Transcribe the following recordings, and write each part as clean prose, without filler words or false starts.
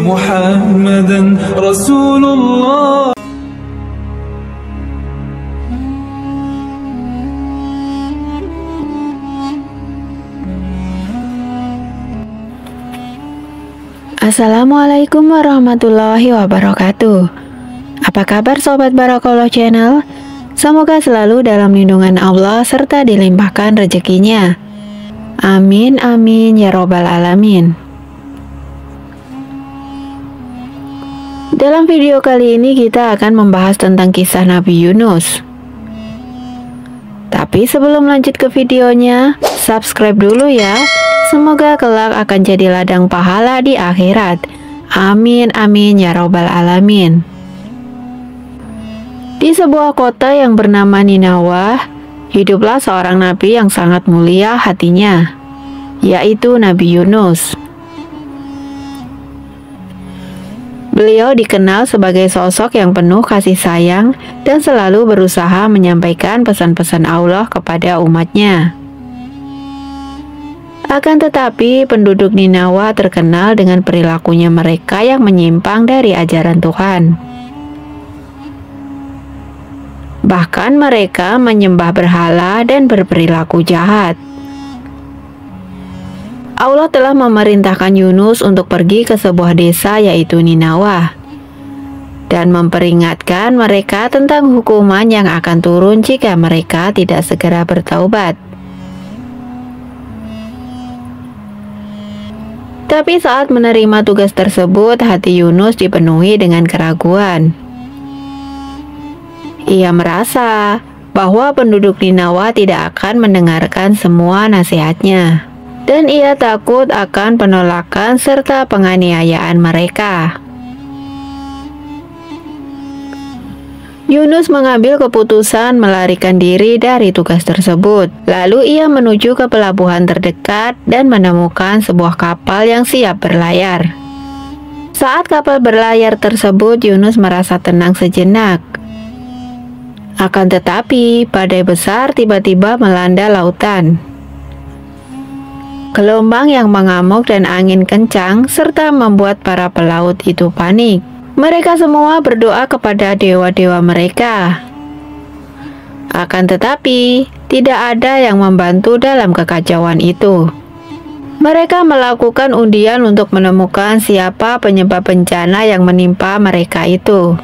محمدا رسول الله. Assalamualaikum warahmatullahi wabarakatuh. Apa kabar Sobat Barakallah Channel? Semoga selalu dalam lindungan Allah serta dilimpahkan rezekinya. Amin amin ya robbal alamin. Dalam video kali ini kita akan membahas tentang kisah Nabi Yunus. Tapi sebelum lanjut ke videonya, subscribe dulu ya. Semoga kelak akan jadi ladang pahala di akhirat. Amin amin ya robbal alamin. Di sebuah kota yang bernama Ninawah, hiduplah seorang nabi yang sangat mulia hatinya, yaitu Nabi Yunus. Beliau dikenal sebagai sosok yang penuh kasih sayang dan selalu berusaha menyampaikan pesan-pesan Allah kepada umatnya. Akan tetapi, penduduk Ninawah terkenal dengan perilakunya mereka yang menyimpang dari ajaran Tuhan. Bahkan mereka menyembah berhala dan berperilaku jahat. Allah telah memerintahkan Yunus untuk pergi ke sebuah desa yaitu Ninawah dan memperingatkan mereka tentang hukuman yang akan turun jika mereka tidak segera bertaubat. Tapi saat menerima tugas tersebut, hati Yunus dipenuhi dengan keraguan. Ia merasa bahwa penduduk Ninawah tidak akan mendengarkan semua nasihatnya, dan ia takut akan penolakan serta penganiayaan mereka. Yunus mengambil keputusan melarikan diri dari tugas tersebut. Lalu ia menuju ke pelabuhan terdekat dan menemukan sebuah kapal yang siap berlayar. Saat kapal berlayar tersebut, Yunus merasa tenang sejenak. Akan tetapi, badai besar tiba-tiba melanda lautan. Gelombang yang mengamuk dan angin kencang serta membuat para pelaut itu panik. Mereka semua berdoa kepada dewa-dewa mereka. Akan tetapi, tidak ada yang membantu dalam kekacauan itu. Mereka melakukan undian untuk menemukan siapa penyebab bencana yang menimpa mereka itu.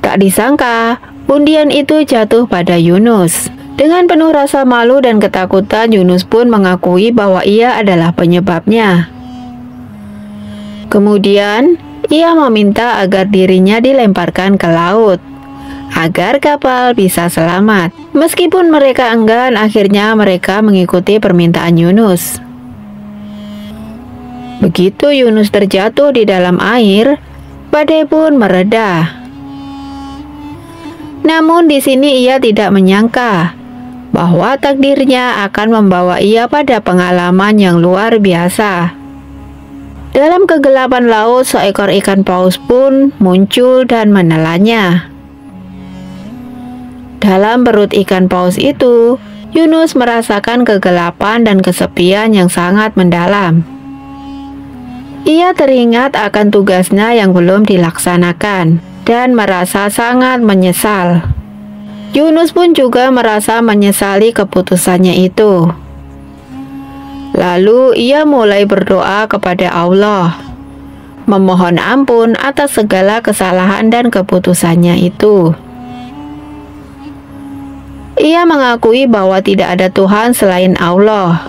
Tak disangka, undian itu jatuh pada Yunus. Dengan penuh rasa malu dan ketakutan, Yunus pun mengakui bahwa ia adalah penyebabnya. Kemudian, ia meminta agar dirinya dilemparkan ke laut, agar kapal bisa selamat. Meskipun mereka enggan, akhirnya mereka mengikuti permintaan Yunus. Begitu Yunus terjatuh di dalam air, badai pun mereda. Namun di sini ia tidak menyangka bahwa takdirnya akan membawa ia pada pengalaman yang luar biasa. Dalam kegelapan laut, seekor ikan paus pun muncul dan menelannya. Dalam perut ikan paus itu, Yunus merasakan kegelapan dan kesepian yang sangat mendalam. Ia teringat akan tugasnya yang belum dilaksanakan dan merasa sangat menyesal. Yunus pun juga merasa menyesali keputusannya itu. Lalu ia mulai berdoa kepada Allah, memohon ampun atas segala kesalahan dan keputusannya itu. Ia mengakui bahwa tidak ada Tuhan selain Allah,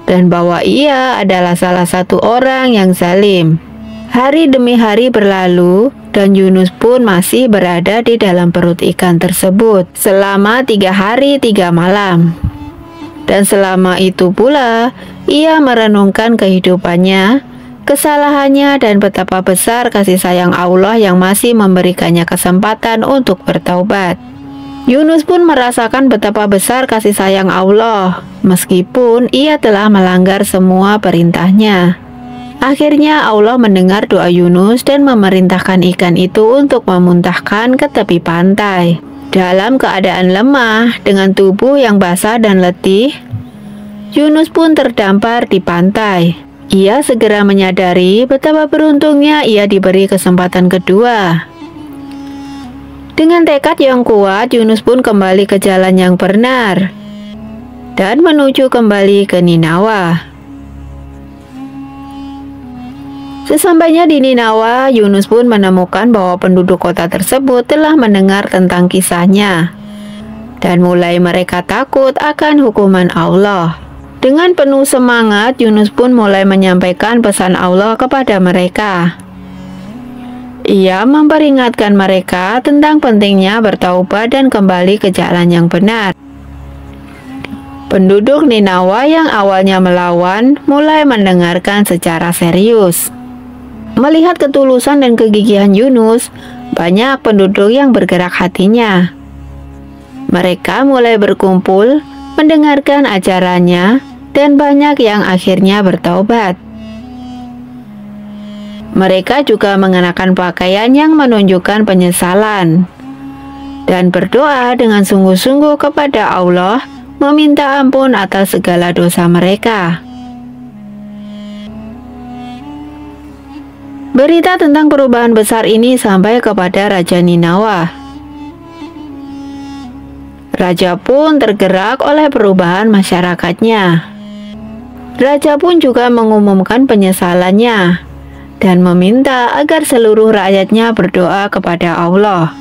dan bahwa ia adalah salah satu orang yang zalim. Hari demi hari berlalu, dan Yunus pun masih berada di dalam perut ikan tersebut selama 3 hari 3 malam. Dan selama itu pula, ia merenungkan kehidupannya, kesalahannya, dan betapa besar kasih sayang Allah yang masih memberikannya kesempatan untuk bertaubat. Yunus pun merasakan betapa besar kasih sayang Allah, meskipun ia telah melanggar semua perintahnya. Akhirnya Allah mendengar doa Yunus dan memerintahkan ikan itu untuk memuntahkan ke tepi pantai. Dalam keadaan lemah, dengan tubuh yang basah dan letih, Yunus pun terdampar di pantai. Ia segera menyadari betapa beruntungnya ia diberi kesempatan kedua. Dengan tekad yang kuat, Yunus pun kembali ke jalan yang benar dan menuju kembali ke Ninawa. Sesampainya di Ninawa, Yunus pun menemukan bahwa penduduk kota tersebut telah mendengar tentang kisahnya dan mulai mereka takut akan hukuman Allah. Dengan penuh semangat, Yunus pun mulai menyampaikan pesan Allah kepada mereka. Ia memperingatkan mereka tentang pentingnya bertaubat dan kembali ke jalan yang benar. Penduduk Ninawa yang awalnya melawan mulai mendengarkan secara serius. Melihat ketulusan dan kegigihan Yunus, banyak penduduk yang bergerak hatinya. Mereka mulai berkumpul, mendengarkan ajarannya, dan banyak yang akhirnya bertaubat. Mereka juga mengenakan pakaian yang menunjukkan penyesalan dan berdoa dengan sungguh-sungguh kepada Allah, meminta ampun atas segala dosa mereka. Berita tentang perubahan besar ini sampai kepada Raja Ninawa. Raja pun tergerak oleh perubahan masyarakatnya. Raja pun juga mengumumkan penyesalannya dan meminta agar seluruh rakyatnya berdoa kepada Allah.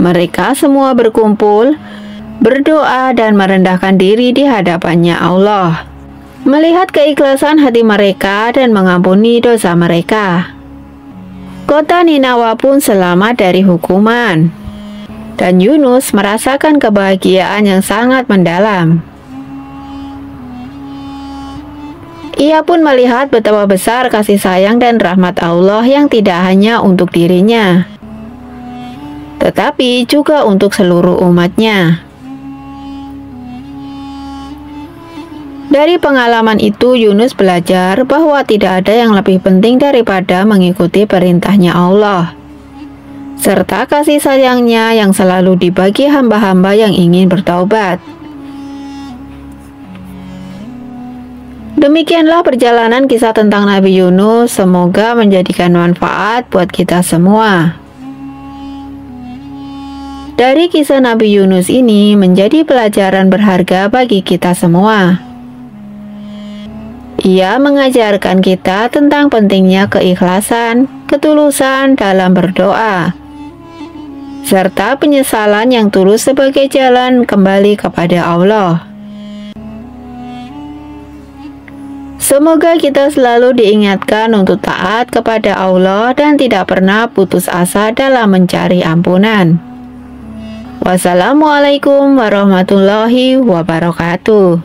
Mereka semua berkumpul, berdoa dan merendahkan diri di hadapannya Allah, melihat keikhlasan hati mereka dan mengampuni dosa mereka. Kota Ninawa pun selamat dari hukuman, dan Yunus merasakan kebahagiaan yang sangat mendalam. Ia pun melihat betapa besar kasih sayang dan rahmat Allah yang tidak hanya untuk dirinya, tetapi juga untuk seluruh umatnya. Dari pengalaman itu, Yunus belajar bahwa tidak ada yang lebih penting daripada mengikuti perintahnya Allah, serta kasih sayangnya yang selalu dibagi hamba-hamba yang ingin bertaubat. Demikianlah perjalanan kisah tentang Nabi Yunus, semoga menjadikan manfaat buat kita semua. Dari kisah Nabi Yunus ini menjadi pelajaran berharga bagi kita semua. Ia mengajarkan kita tentang pentingnya keikhlasan, ketulusan dalam berdoa, serta penyesalan yang tulus sebagai jalan kembali kepada Allah. Semoga kita selalu diingatkan untuk taat kepada Allah dan tidak pernah putus asa dalam mencari ampunan. Wassalamualaikum warahmatullahi wabarakatuh.